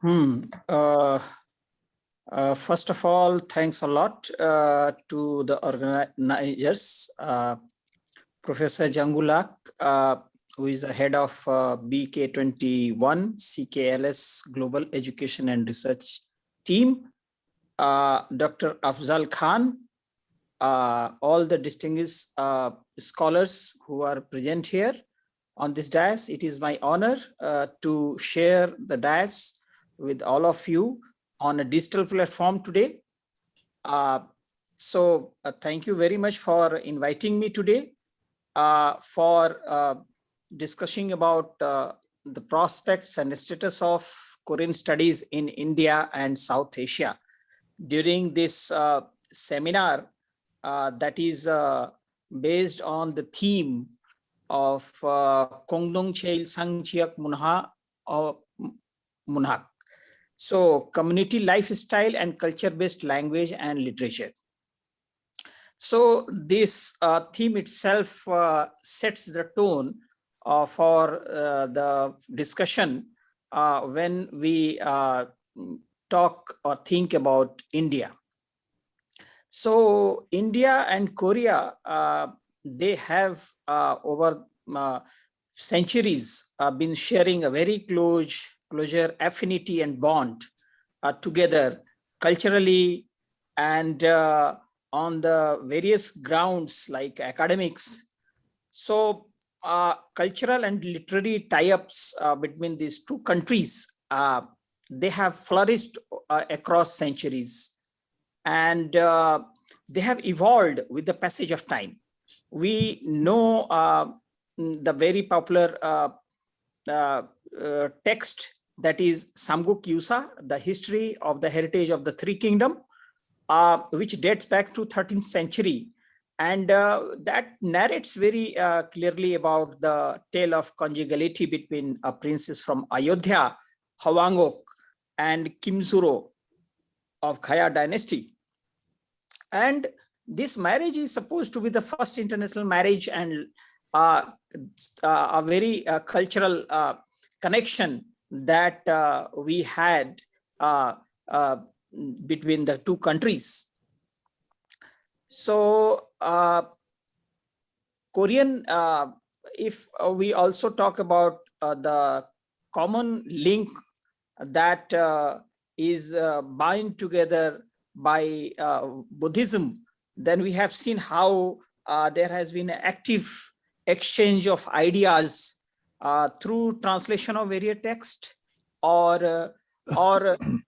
Hmm. First of all, thanks a lot to the organizers, Professor Jangulak, who is the head of BK21 CKLS-Global Education and Research Team, Dr. Afzal Khan, all the distinguished scholars who are present here on this dais. It is my honor to share the dais with all of you on a digital platform today. So thank you very much for inviting me today for discussing about the prospects and the status of Korean studies in India and South Asia. During this seminar that is based on the theme of 공동체의 상지역 문학. So community lifestyle and culture-based language and literature. So this theme itself sets the tone for the discussion when we talk or think about India. So India and Korea, they have over centuries been sharing a very closer affinity and bond together culturally and on the various grounds like academics. So cultural and literary tie-ups between these two countries, they have flourished across centuries, and they have evolved with the passage of time. We know the very popular text that is Samguk Yusa, the history of the heritage of the Three Kingdoms, which dates back to 13th century. And that narrates very clearly about the tale of conjugality between a princess from Ayodhya, Hwangok, and Kimsuro of Khaya dynasty. And this marriage is supposed to be the first international marriage and a very cultural connection that we had between the two countries. So Korean, if we also talk about the common link that is bound together by Buddhism, then we have seen how there has been an active exchange of ideas through translation of various texts or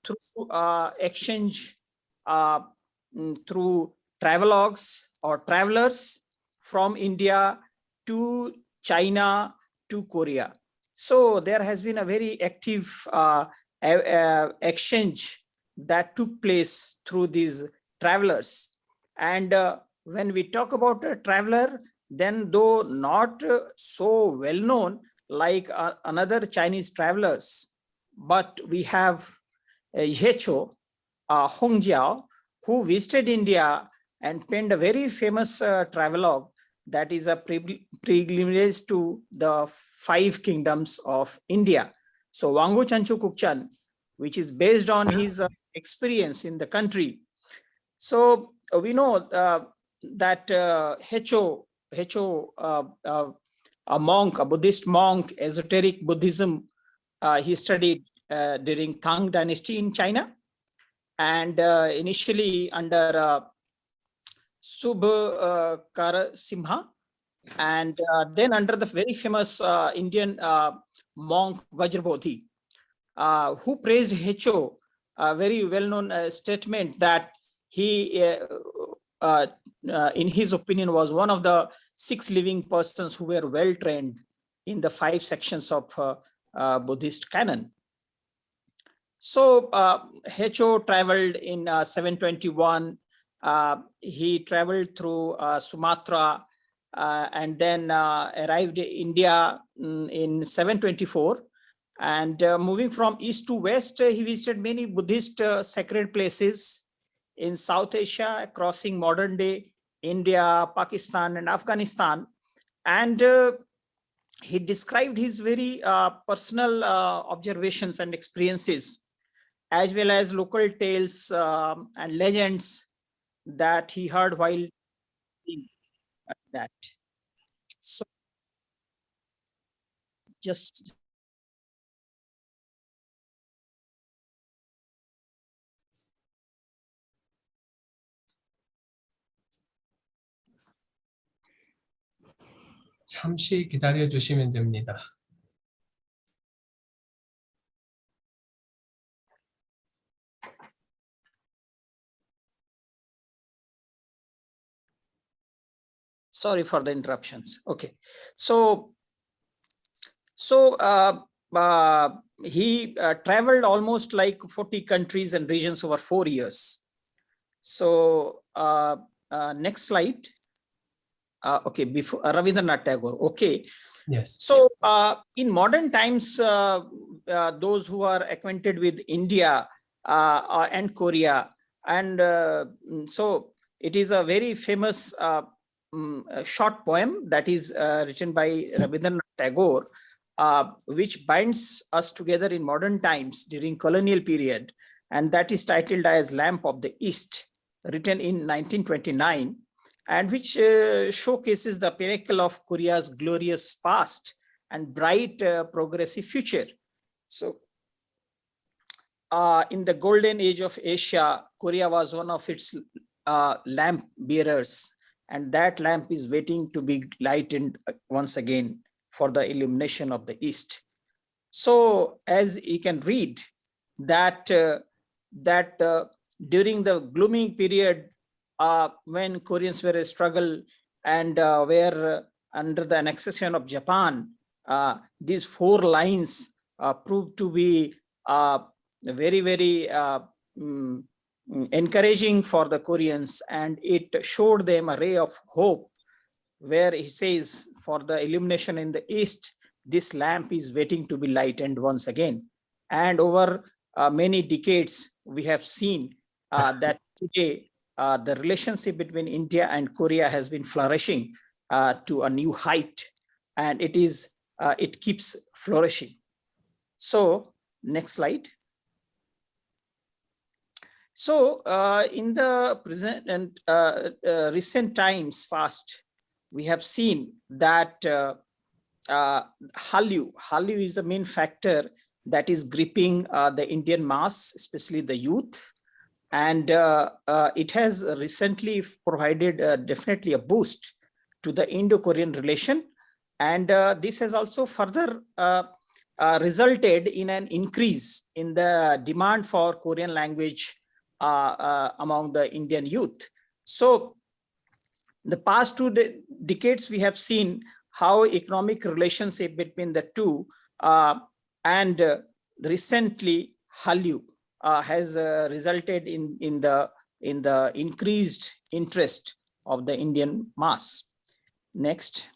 through exchange through travelogues or travelers from India to China to Korea. So there has been a very active exchange that took place through these travelers. And when we talk about a traveler, then though not so well known like another Chinese travelers, but we have Yecho Hongjiao, who visited India and penned a very famous travelogue that is a pilgrimage to the 5 kingdoms of India. So Wanghu Chanchu Kukchan, which is based on his experience in the country. So we know that Hecho, a monk, a Buddhist monk, esoteric Buddhism, he studied during Tang dynasty in China, and initially under Subhakara Simha, and then under the very famous Indian monk Vajrabodhi, who praised Hecho, a very well-known statement that he, in his opinion, was one of the 6 living persons who were well-trained in the 5 sections of Buddhist canon. So Hecho traveled in 721. He traveled through Sumatra and then arrived in India in 724. And moving from east to west, he visited many Buddhist sacred places in South Asia, crossing modern day India, Pakistan, and Afghanistan. And he described his very personal observations and experiences as well as local tales and legends that he heard while doing that. So just 잠시 기다려 주시면 됩니다. sorry for the interruptions. Okay, so he traveled almost like 40 countries and regions over 4 years. So next slide. Okay, before Rabindranath Tagore. Okay. Yes. So in modern times, those who are acquainted with India and Korea, and so it is a very famous short poem that is written by Rabindranath Tagore, which binds us together in modern times during colonial period, and that is titled as Lamp of the East, written in 1929, and which showcases the pinnacle of Korea's glorious past and bright progressive future. So in the golden age of Asia, Korea was one of its lamp bearers, and that lamp is waiting to be lightened once again for the illumination of the East. So as you can read that during the gloomy period when Koreans were a struggle and were under the annexation of Japan, these 4 lines proved to be very, very encouraging for the Koreans, and it showed them a ray of hope, where he says, for the illumination in the East, this lamp is waiting to be lightened once again. And over many decades, we have seen that today the relationship between India and Korea has been flourishing to a new height, and it keeps flourishing. So next slide. So in the present and recent times past, we have seen that Hallyu is the main factor that is gripping the Indian mass, especially the youth. And it has recently provided definitely a boost to the Indo-Korean relation. And this has also further resulted in an increase in the demand for Korean language among the Indian youth. So the past 2 decades, we have seen how economic relationship between the two and recently Hallyu has resulted in the increased interest of the Indian mass. Next.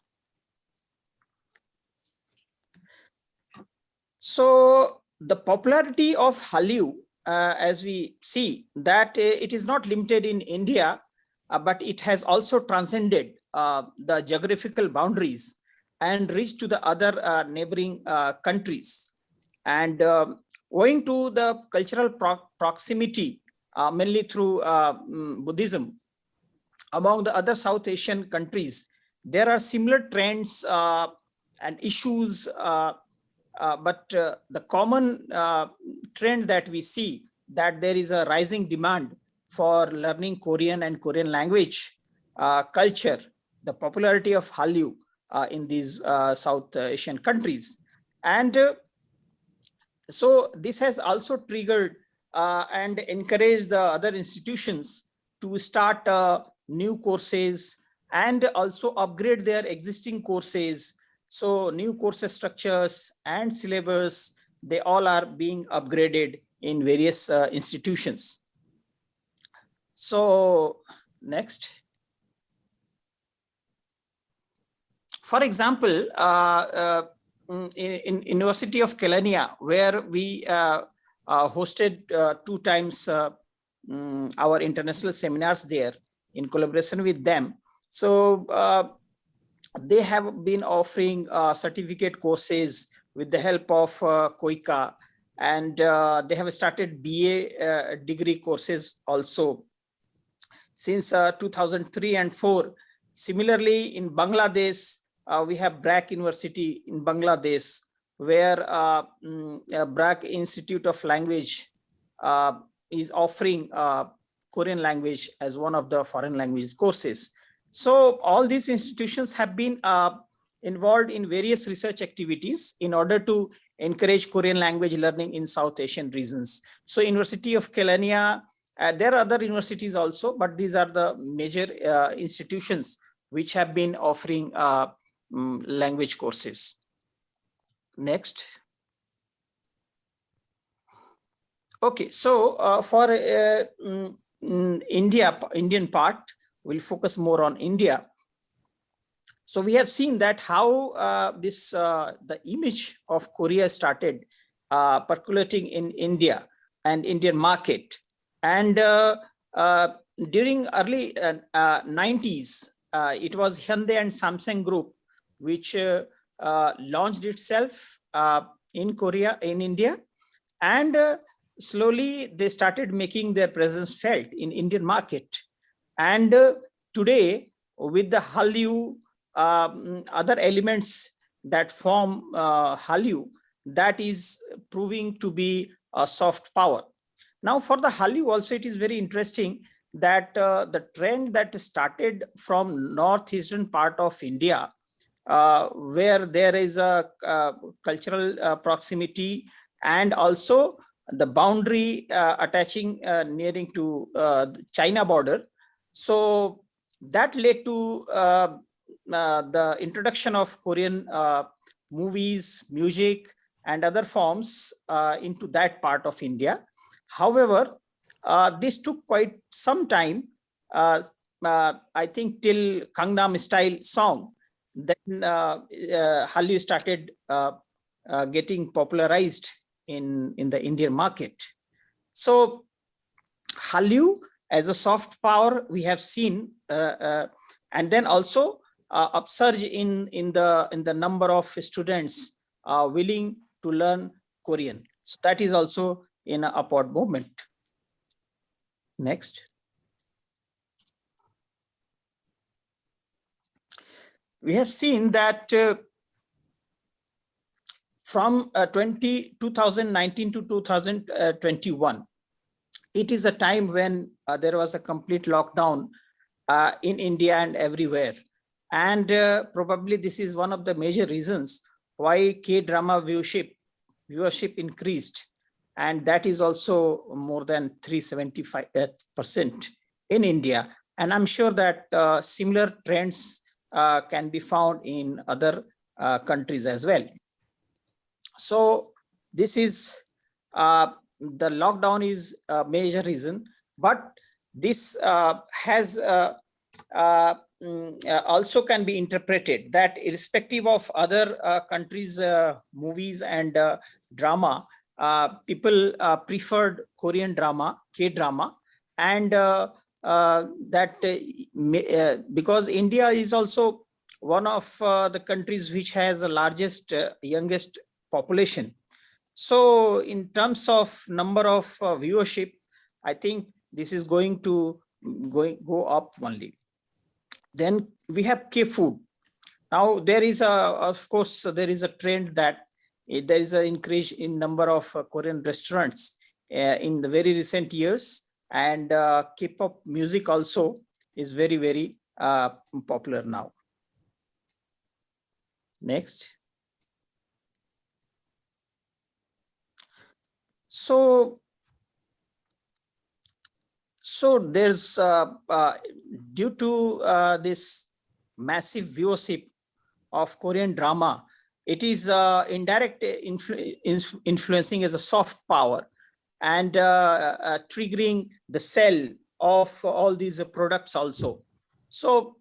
So the popularity of Hallyu, as we see, that it is not limited in India, but it has also transcended the geographical boundaries and reached to the other neighboring countries. And owing to the cultural proximity, mainly through Buddhism, among the other South Asian countries, there are similar trends and issues, but the common trend that we see, that there is a rising demand for learning Korean and Korean language, culture, the popularity of Hallyu in these South Asian countries. And so this has also triggered and encouraged the other institutions to start new courses and also upgrade their existing courses. So new course structures and syllabus, they all are being upgraded in various institutions. So next. For example, in University of Kelaniya, where we hosted 2 times our international seminars there in collaboration with them. So they have been offering certificate courses with the help of COICA, and they have started BA degree courses also since 2003 and 4. Similarly, in Bangladesh, we have BRAC University in Bangladesh, where BRAC Institute of Language is offering Korean language as one of the foreign language courses. So all these institutions have been involved in various research activities in order to encourage Korean language learning in South Asian regions. So University of Kelania, there are other universities also, but these are the major institutions which have been offering language courses. Next. Okay, so for Indian part, we'll focus more on India. So we have seen that how the image of Korea started percolating in India and Indian market. And during early 90s, it was Hyundai and Samsung Group which launched itself in Korea, in India, and slowly they started making their presence felt in Indian market. And today, with the Hallyu, other elements that form Hallyu, that is proving to be a soft power. Now for the Hallyu also, it is very interesting that the trend that started from northeastern part of India, where there is a cultural proximity and also the boundary attaching nearing to China border. So that led to the introduction of Korean movies, music, and other forms into that part of India. However, this took quite some time, I think till Gangnam Style song. Then Hallyu started getting popularized in the Indian market. So Hallyu as a soft power we have seen, and then also upsurge in the number of students willing to learn Korean. So that is also in an upward movement. Next. We have seen that from 2019 to 2021, it is a time when there was a complete lockdown in India and everywhere. And probably this is one of the major reasons why K-drama viewership increased. And that is also more than 375% in India. And I'm sure that similar trends can be found in other countries as well. So this is the lockdown is a major reason, but this has also can be interpreted that irrespective of other countries' movies and drama, people preferred Korean drama, K-drama, and because India is also one of the countries which has the largest, youngest population. So in terms of number of viewership, I think this is going to go up only. Then we have K-food. Now there is of course, there is a trend that there is an increase in number of Korean restaurants in the very recent years, and K-pop music also is very, very popular now. Next. So there's due to this massive viewership of Korean drama, it is indirect influencing as a soft power and triggering the sell of all these products also. So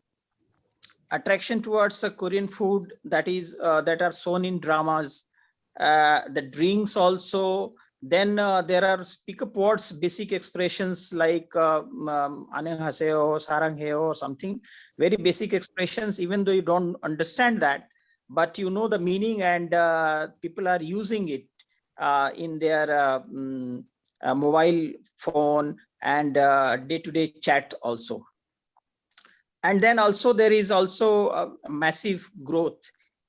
attraction towards Korean food that is that are shown in dramas, the drinks also. Then there are speak-up words, basic expressions like 안녕하세요, 사랑해요, or something, very basic expressions, even though you don't understand that, but you know the meaning and people are using it in their mobile phone and day-to-day chat also. And then also there is also a massive growth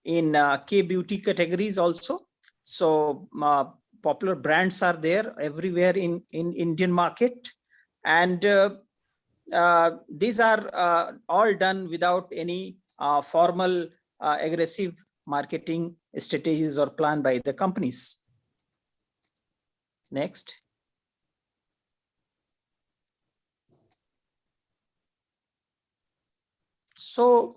in K-beauty categories also. So popular brands are there everywhere in Indian market. And these are all done without any formal aggressive marketing strategies or plan by the companies. Next. So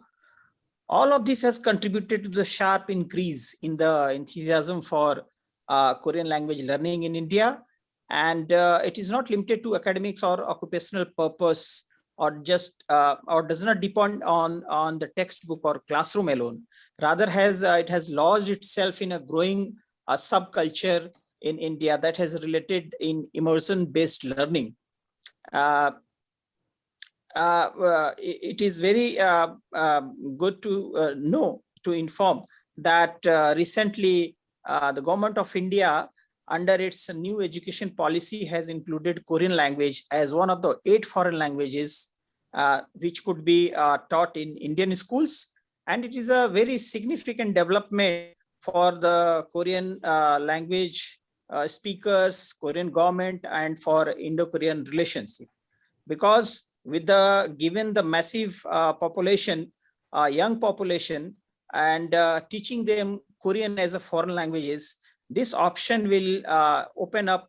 all of this has contributed to the sharp increase in the enthusiasm for Korean language learning in India. And it is not limited to academics or occupational purpose, or just or does not depend on the textbook or classroom alone. Rather, it has lodged itself in a growing subculture in India that has related in immersion-based learning. It is very good to inform that recently the government of India, under its new education policy, has included Korean language as one of the 8 foreign languages which could be taught in Indian schools. And it is a very significant development for the Korean language speakers, Korean government, and for Indo-Korean relationship. Because given the massive population, young population, and teaching them Korean as a foreign languages, this option will open up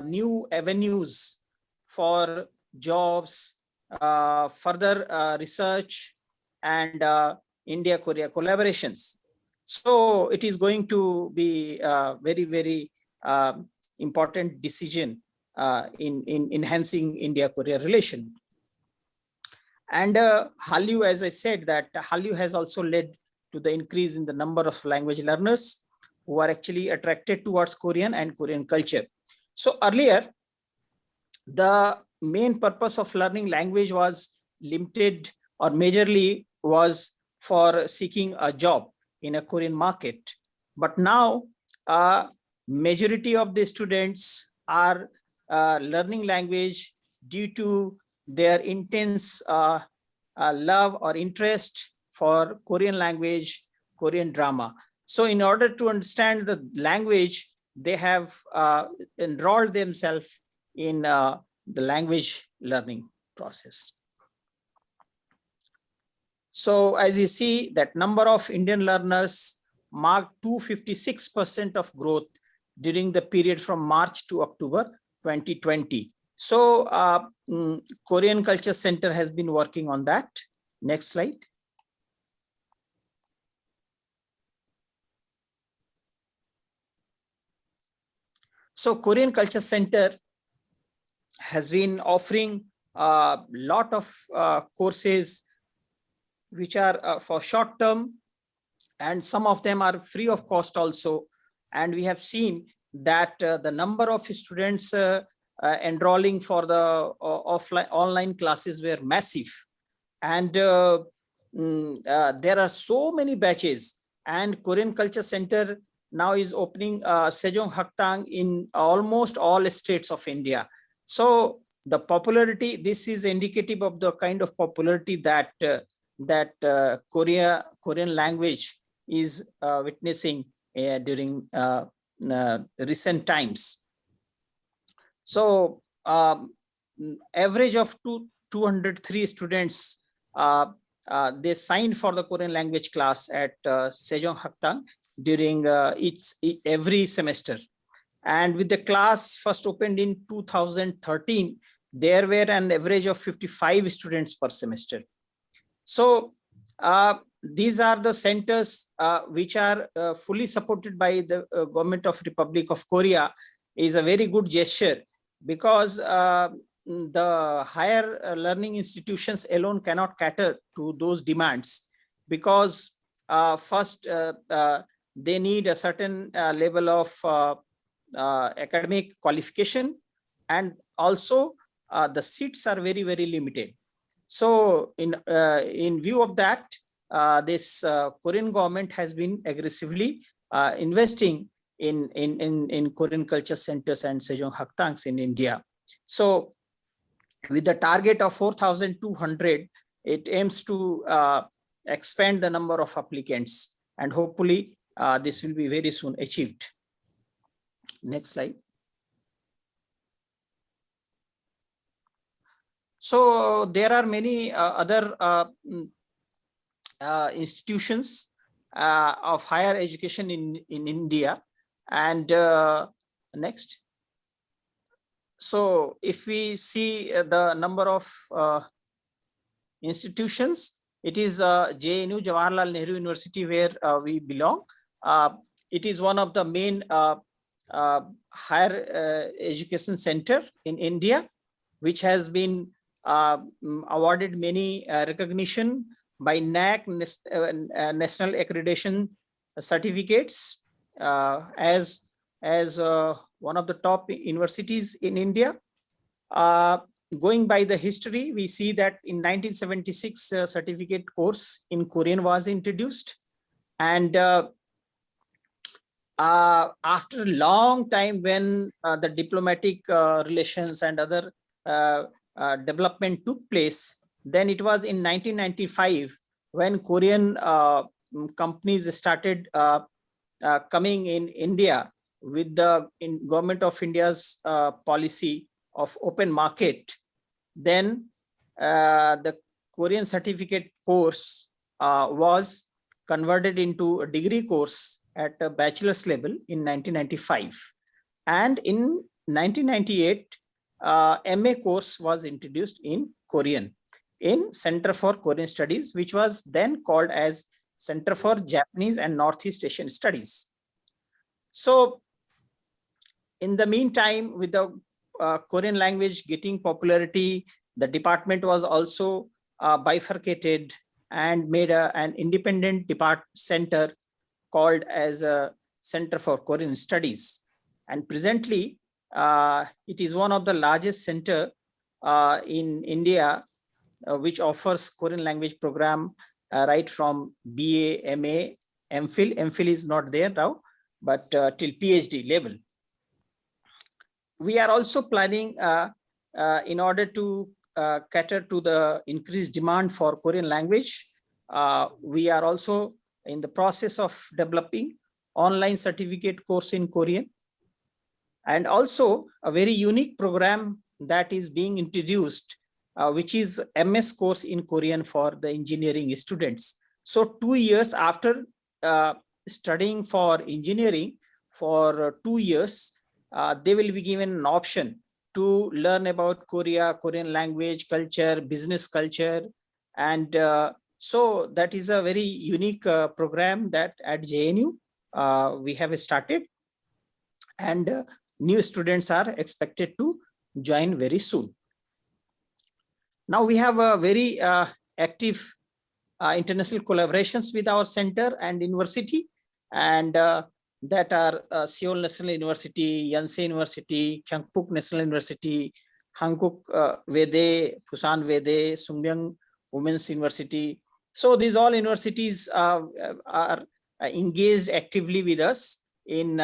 new avenues for jobs, further research, and India-Korea collaborations. So it is going to be a very, very important decision in enhancing India-Korea relation. And Hallyu, as I said, that Hallyu has also led to the increase in the number of language learners who are actually attracted towards Korean and Korean culture. So earlier, the main purpose of learning language was limited, or majorly was for seeking a job in a Korean market. But now, majority of the students are learning language due to their intense love or interest for Korean language, Korean drama. So in order to understand the language, they have enrolled themselves in the language learning process. So as you see, that number of Indian learners marked 256% of growth during the period from March to October 2020. So Korean Culture Center has been working on that. Next slide. So Korean Culture Center has been offering a lot of courses which are for short term, and some of them are free of cost also. And we have seen that the number of students enrolling for the online classes were massive. And there are so many batches, and Korean Culture Center now is opening Sejong Haktang in almost all states of India. So the popularity, this is indicative of the kind of popularity that Korean language is witnessing during recent times. So average of 203 students they signed for the Korean language class at Sejong Haktang during every semester. And with the class first opened in 2013, there were an average of 55 students per semester. So these are the centers which are fully supported by the government of Republic of Korea. Is a very good gesture, because the higher learning institutions alone cannot cater to those demands, because first they need a certain level of academic qualification, and also the seats are very, very limited. So in view of that, this Korean government has been aggressively investing in Korean culture centers and Sejong Haktangs in India. So with the target of 4,200, it aims to expand the number of applicants, and hopefully this will be very soon achieved. Next slide. So there are many other institutions of higher education in India. And next. So if we see the number of institutions, it is JNU, Jawaharlal Nehru University, where we belong. It is one of the main higher education center in India, which has been awarded many recognition by NAC, National Accreditation Certificates, as one of the top universities in India. Going by the history, we see that in 1976, a certificate course in Korean was introduced. And after a long time, when the diplomatic relations and other development took place, then it was in 1995 when Korean companies started coming in India with the government of India's policy of open market. Then the Korean certificate course was converted into a degree course at a bachelor's level in 1995. And in 1998, MA course was introduced in Korean in Center for Korean Studies, which was then called as Center for Japanese and Northeast Asian Studies. So in the meantime, with the Korean language getting popularity, the department was also bifurcated and made an independent center called as a Center for Korean Studies. And presently, it is one of the largest center in India, which offers Korean language program right from BA, MA, MPhil. MPhil is not there now, but till PhD level. We are also planning in order to cater to the increased demand for Korean language. We are also in the process of developing online certificate course in Korean, and also a very unique program that is being introduced, which is MS course in Korean for the engineering students. So 2 years after studying for engineering for 2 years, they will be given an option to learn about Korea, Korean language, culture, business culture. And so that is a very unique program that at JNU we have started, and new students are expected to join very soon. Now we have a very active international collaborations with our center and university, and that are Seoul National University, Yonsei University, Kyungpook National University, Hankuk Vede, Busan Vede, Sungmyung Women's University. So these all universities are engaged actively with us in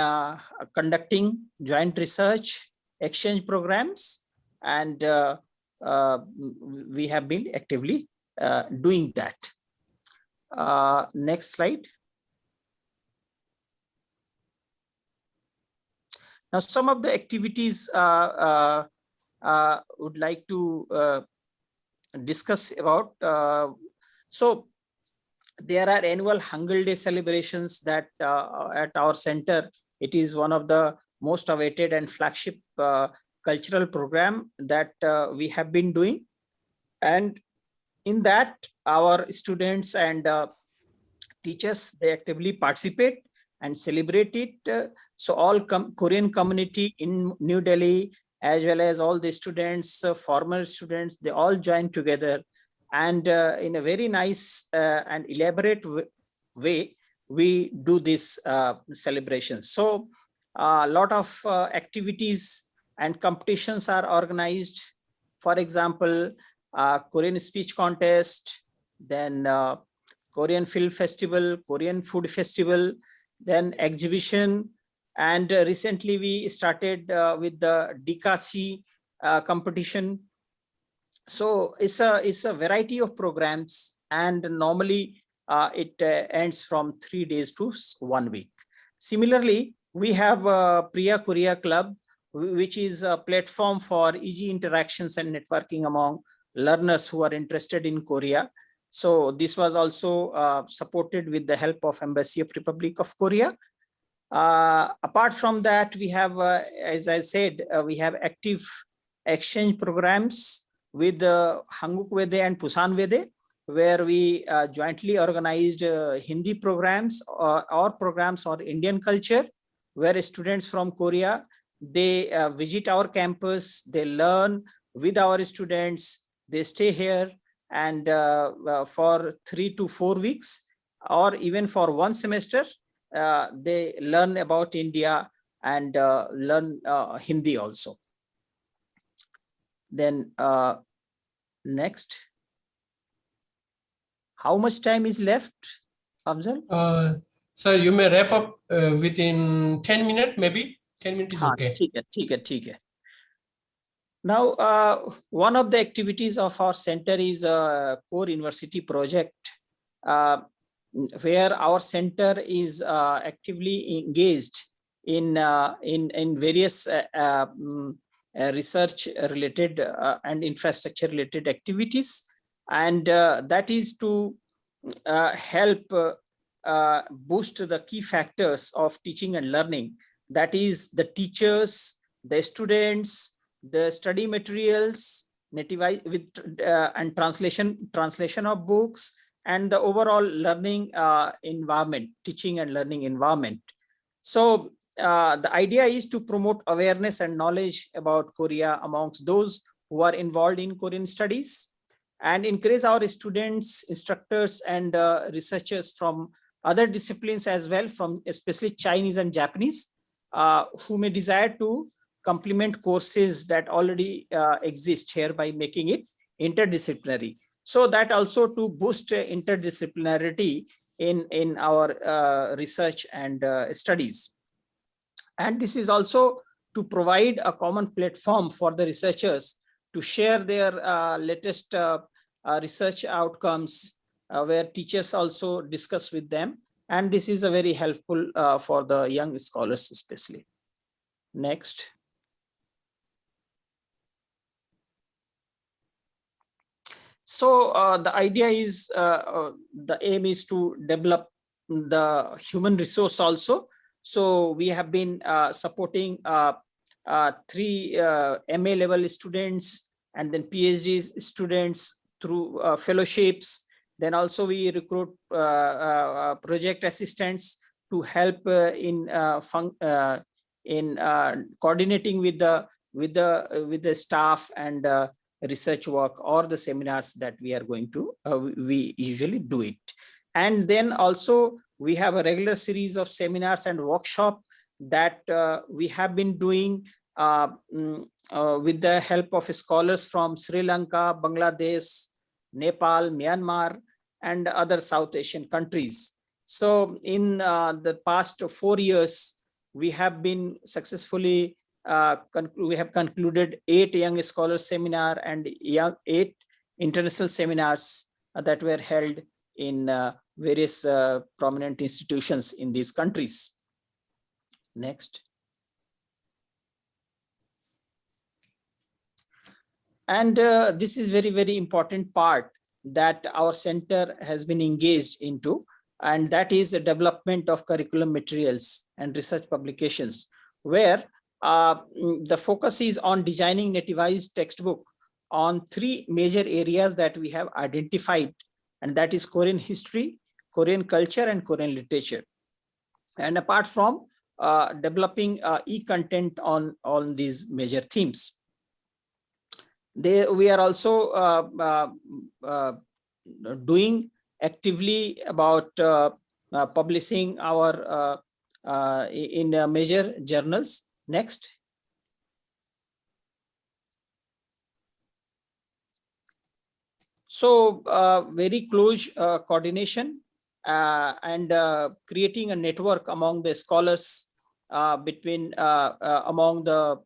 conducting joint research, exchange programs, and we have been actively doing that. Next slide. Now, some of the activities would like to discuss about. So there are annual Hangul Day celebrations that at our center, it is one of the most awaited and flagship cultural program that we have been doing. And in that, our students and teachers, they actively participate and celebrate it. So all Korean community in New Delhi, as well as all the students, former students, they all join together. And in a very nice and elaborate way, we do this celebration. So a lot of activities and competitions are organized. For example, Korean speech contest, then Korean film festival, Korean food festival, then exhibition, And recently we started with the DKC competition. So it's a variety of programs, and normally it ends from 3 days to 1 week. Similarly, we have Priya Korea Club, which is a platform for easy interactions and networking among learners who are interested in Korea. So this was also supported with the help of Embassy of Republic of Korea. Apart from that, we have, as I said, we have active exchange programs with Hanguk-Vede and Pusan-Vede, where we jointly organized Hindi programs or programs on Indian culture, where students from Korea, they visit our campus, they learn with our students, they stay here, and for 3 to 4 weeks, or even for 1 semester, they learn about India and learn Hindi also. Then next, how much time is left, Afzal? Sir, you may wrap up within 10 minutes, maybe 10 minutes is okay. ठीक है. Now, one of the activities of our center is a core university project, where our center is actively engaged in various research related and infrastructure related activities, and that is to help boost the key factors of teaching and learning, that is the teachers, the students, the study materials, native with and translation of books, and the overall learning environment, teaching and learning environment. So the idea is to promote awareness and knowledge about Korea amongst those who are involved in Korean studies, and encourage our students, instructors, and researchers from other disciplines as well, from especially Chinese and Japanese, who may desire to complement courses that already exist here by making it interdisciplinary. So that also to boost interdisciplinarity in our research and studies. And this is also to provide a common platform for the researchers to share their latest research outcomes, where teachers also discuss with them. And this is a very helpful for the young scholars especially. Next. So the idea is, the aim is to develop the human resource also. So we have been supporting 3 MA level students, and then PhD students through fellowships. Then also we recruit project assistants to help in coordinating with the staff and research work or the seminars that we are going to, we usually do it. And then also we have a regular series of seminars and workshop that we have been doing with the help of scholars from Sri Lanka, Bangladesh, Nepal, Myanmar, and other South Asian countries. So in the past 4 years, we have been successfully we have concluded 8 young scholars seminar and 8 international seminars that were held in various prominent institutions in these countries. Next. And this is very, very important part that our center has been engaged into, and that is the development of curriculum materials and research publications, where the focus is on designing nativized textbook on 3 major areas that we have identified, and that is Korean history, Korean culture, and Korean literature. And apart from developing e-content on these major themes, we are also doing actively about publishing our in major journals. Next. So very close coordination and creating a network among the scholars between among the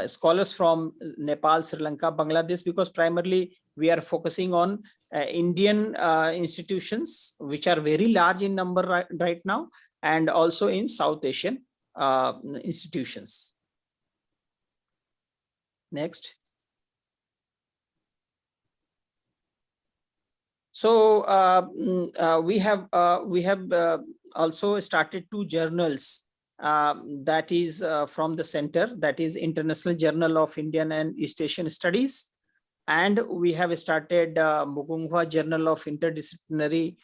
scholars from Nepal, Sri Lanka, Bangladesh, because primarily we are focusing on Indian institutions, which are very large in number right now, and also in South Asian institutions. Next. So we have also started 2 journals that is from the center, that is International Journal of Indian and East Asian Studies, and we have started Mugunghwa Journal of Interdisciplinary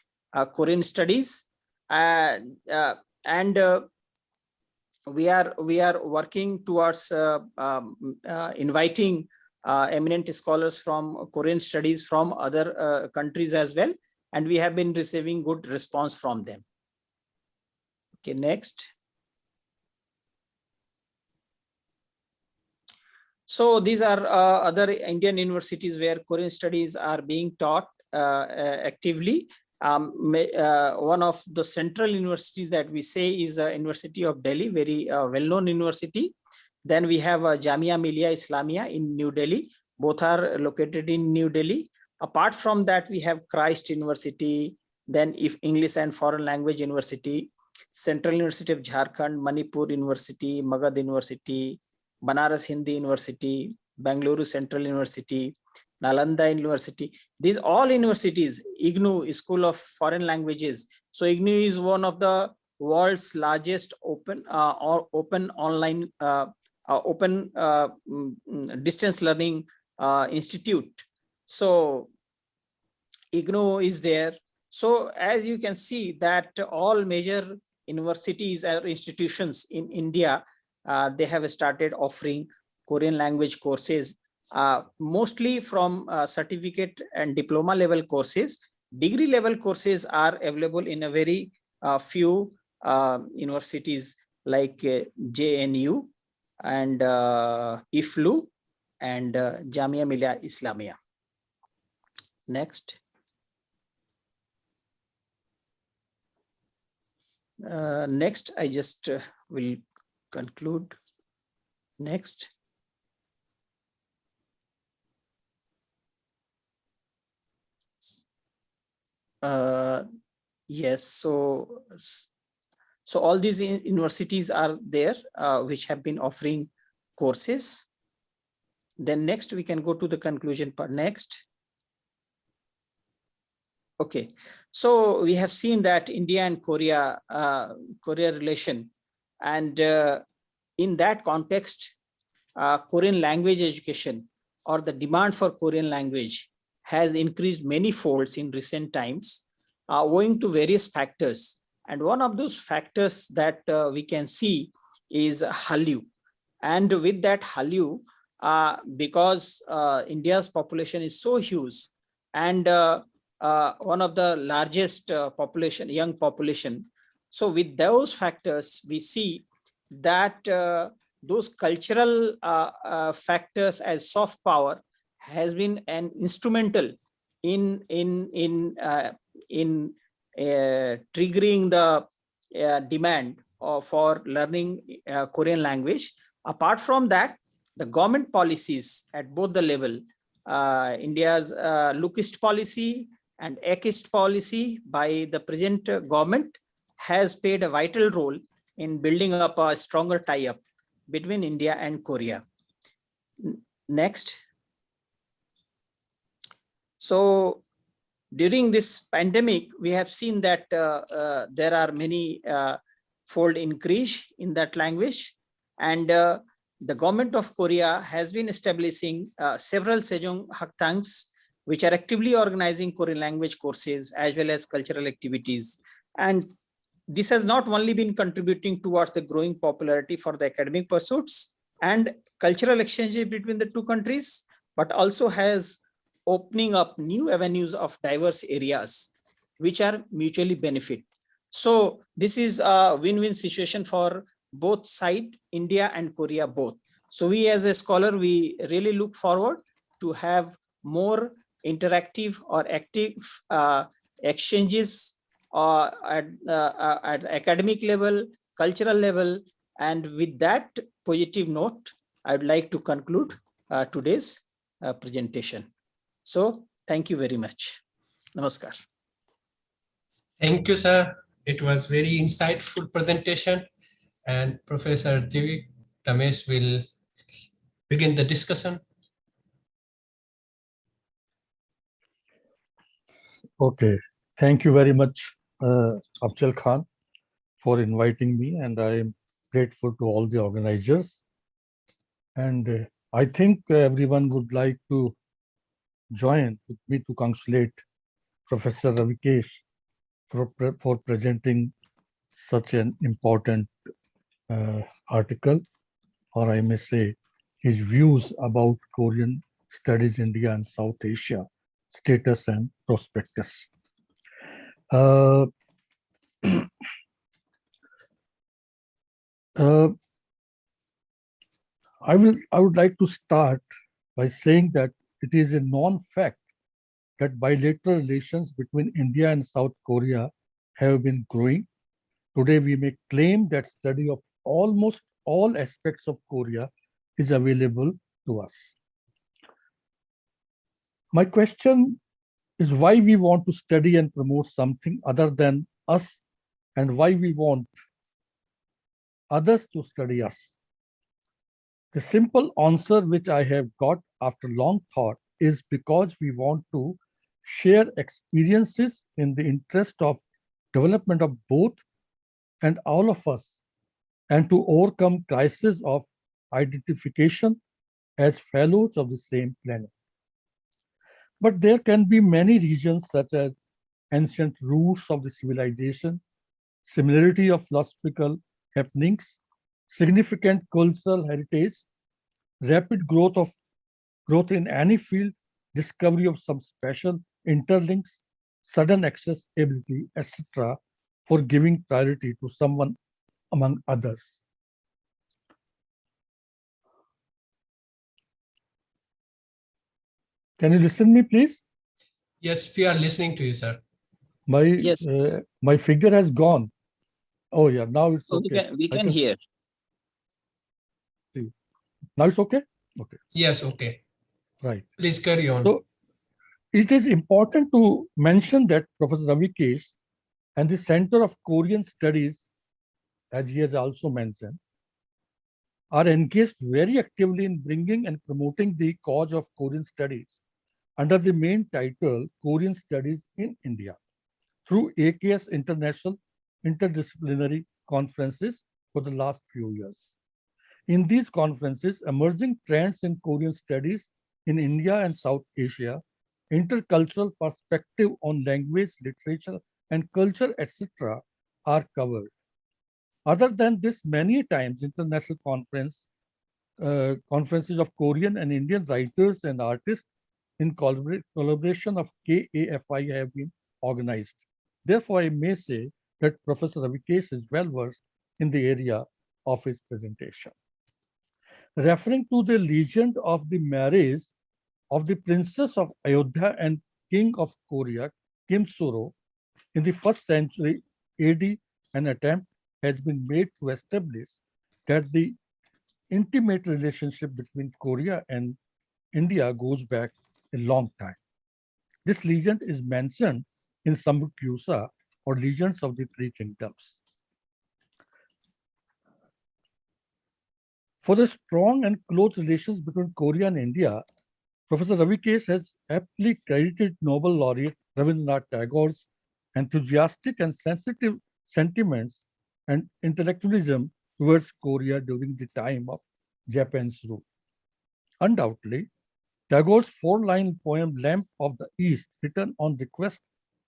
Korean Studies, and we are working towards inviting eminent scholars from Korean studies from other countries as well, and we have been receiving good response from them. Okay, next. So these are other Indian universities where Korean studies are being taught actively. One of the central universities that we say is University of Delhi, very well-known university. Then we have Jamia Millia Islamia in New Delhi. Both are located in New Delhi. Apart from that, we have Christ University, then English and Foreign Language University, Central University of Jharkhand, Manipur University, Magad University, Banaras Hindi University, Bangalore Central University, Nalanda University. These all universities, IGNOU, School of Foreign Languages. So IGNOU is one of the world's largest open online distance learning institute. So IGNOU is there. So as you can see that all major universities or institutions in India, they have started offering Korean language courses, mostly from certificate and diploma level courses. Degree level courses are available in a very few universities like JNU and IFLU and Jamia Millia Islamia. Next. Next, I just will conclude. Next. Yes, so all these universities are there which have been offering courses. Then next we can go to the conclusion part. Next. Okay, so we have seen that India and Korea relation, and in that context, Korean language education or the demand for Korean language has increased many folds in recent times, owing to various factors. And one of those factors that we can see is Hallyu. And with that Hallyu, because India's population is so huge, and one of the largest population, young population. So with those factors, we see that those cultural factors as soft power has been an instrumental in triggering the demand for learning Korean language. Apart from that, the government policies at both the level, India's Lookist policy and Ekist policy by the present government has played a vital role in building up a stronger tie-up between India and Korea. Next. So during this pandemic, we have seen that there are many fold increase in that language, and the government of Korea has been establishing several Sejong Haktangs, which are actively organizing Korean language courses as well as cultural activities. And this has not only been contributing towards the growing popularity for the academic pursuits and cultural exchanges between the two countries, but also has opening up new avenues of diverse areas which are mutually benefit. So this is a win-win situation for both sides, India and Korea both. So we as a scholar, we really look forward to have more interactive or active exchanges at academic level, cultural level. And with that positive note, I would like to conclude today's presentation. So thank you very much. Namaskar. Thank you, sir. It was very insightful presentation, and Professor Divi Ramesh will begin the discussion. Okay, thank you very much, Afzal Khan, for inviting me, and I am grateful to all the organizers. And I think everyone would like to join with me to congratulate Professor Ravikesh for presenting such an important article, or I may say his views about Korean studies India and South Asia, status and prospectus. I would like to start by saying that it is a known fact that bilateral relations between India and South Korea have been growing. Today, we may claim that study of almost all aspects of Korea is available to us. My question is why we want to study and promote something other than us, and why we want others to study us. The simple answer which I have got after long thought is because we want to share experiences in the interest of development of both and all of us, and to overcome crisis of identification as fellows of the same planet. But there can be many regions such as ancient roots of the civilization, similarity of philosophical happenings, significant cultural heritage, rapid growth in any field, discovery of some special interlinks, sudden accessibility, etc., for giving priority to someone among others. Can you listen to me, please? Yes, we are listening to you, sir. My figure has gone. Oh yeah, now it's okay. We can hear. See. Now it's okay? Okay. Yes, okay. Right. Please carry on. So it is important to mention that Professor Ravikesh and the Center of Korean Studies, as he has also mentioned, are engaged very actively in bringing and promoting the cause of Korean studies under the main title Korean Studies in India through AKS International Interdisciplinary Conferences for the last few years. In these conferences, emerging trends in Korean studies in India and South Asia, intercultural perspective on language, literature, and culture, etc., are covered. Other than this, many times international conferences of Korean and Indian writers and artists in collaboration of KAFI have been organized. Therefore, I may say that Professor Ravikesh is well versed in the area of his presentation. Referring to the legend of the marriage of the Princess of Ayodhya and King of Korea, Kim Suro, in the 1st century AD, an attempt has been made to establish that the intimate relationship between Korea and India goes back a long time. This legend is mentioned in Sambukyusa, or Legends of the Three Kingdoms. For the strong and close relations between Korea and India, Professor Ravikesh has aptly credited Nobel laureate Rabindranath Tagore's enthusiastic and sensitive sentiments and intellectualism towards Korea during the time of Japan's rule. Undoubtedly, Tagore's 4-line poem Lamp of the East, written on request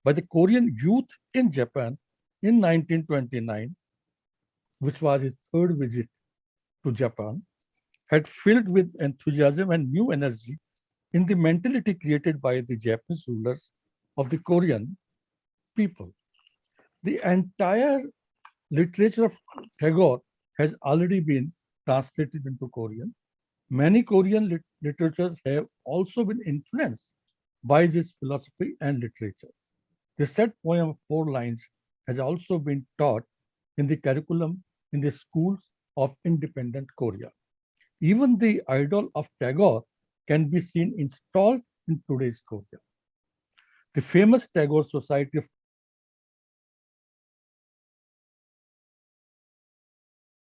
by the Korean youth in Japan in 1929, which was his 3rd visit to Japan, had filled with enthusiasm and new energy in the mentality created by the Japanese rulers of the Korean people. The entire literature of Tagore has already been translated into Korean. Many Korean literatures have also been influenced by this philosophy and literature. The said poem of 4 lines has also been taught in the curriculum in the schools of independent Korea. Even the idol of Tagore can be seen installed in today's Korea. The famous Tagore Society of